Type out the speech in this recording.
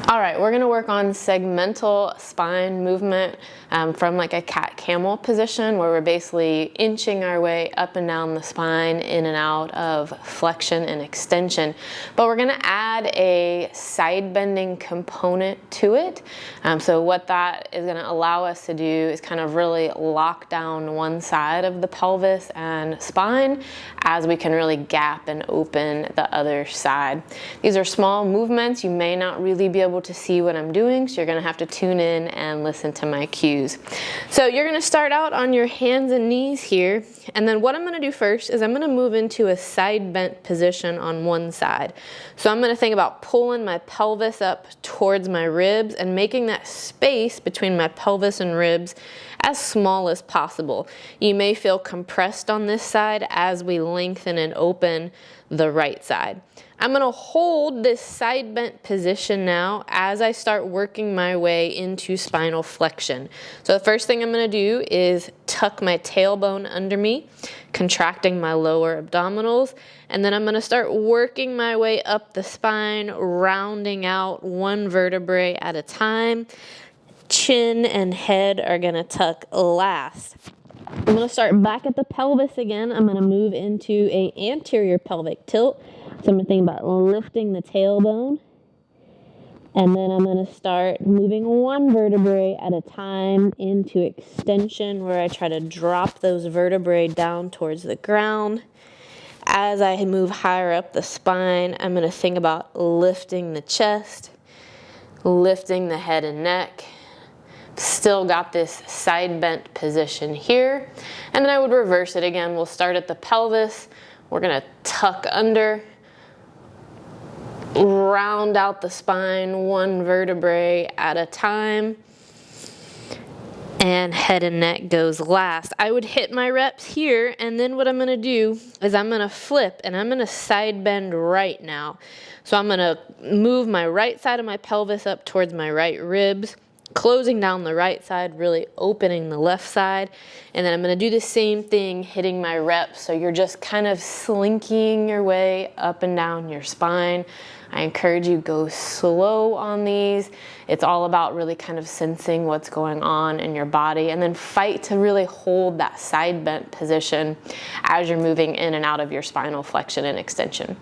All right, we're gonna work on segmental spine movement from like a cat-camel position, where we're basically inching our way up and down the spine, in and out of flexion and extension. But we're gonna add a side bending component to it. So what that is gonna allow us to do is kind of really lock down one side of the pelvis and spine, as we can really gap and open the other side. These are small movements. You may not really be able to see what I'm doing, so you're gonna have to tune in and listen to my cues. So you're gonna start out on your hands and knees here, and then what I'm gonna do first is I'm gonna move into a side bent position on one side. So I'm gonna think about pulling my pelvis up towards my ribs and making that space between my pelvis and ribs as small as possible. You may feel compressed on this side as we lengthen and open the right side. I'm gonna hold this side bent position now as I start working my way into spinal flexion. So the first thing I'm gonna do is tuck my tailbone under me, contracting my lower abdominals, and then I'm gonna start working my way up the spine, rounding out one vertebrae at a time. Chin and head are gonna tuck last. I'm gonna start back at the pelvis again. I'm gonna move into a anterior pelvic tilt. So I'm gonna think about lifting the tailbone. And then I'm gonna start moving one vertebrae at a time into extension, where I try to drop those vertebrae down towards the ground. As I move higher up the spine, I'm gonna think about lifting the chest, lifting the head and neck. Still got this side bent position here. And then I would reverse it again. We'll start at the pelvis. We're gonna tuck under, round out the spine one vertebrae at a time, and head and neck goes last. I would hit my reps here, and then what I'm gonna do is I'm gonna flip and I'm gonna side bend right now. So I'm gonna move my right side of my pelvis up towards my right ribs, closing down the right side, really opening the left side. And then I'm gonna do the same thing, hitting my reps. So you're just kind of slinking your way up and down your spine. I encourage you, go slow on these. It's all about really kind of sensing what's going on in your body, and then fight to really hold that side bent position as you're moving in and out of your spinal flexion and extension.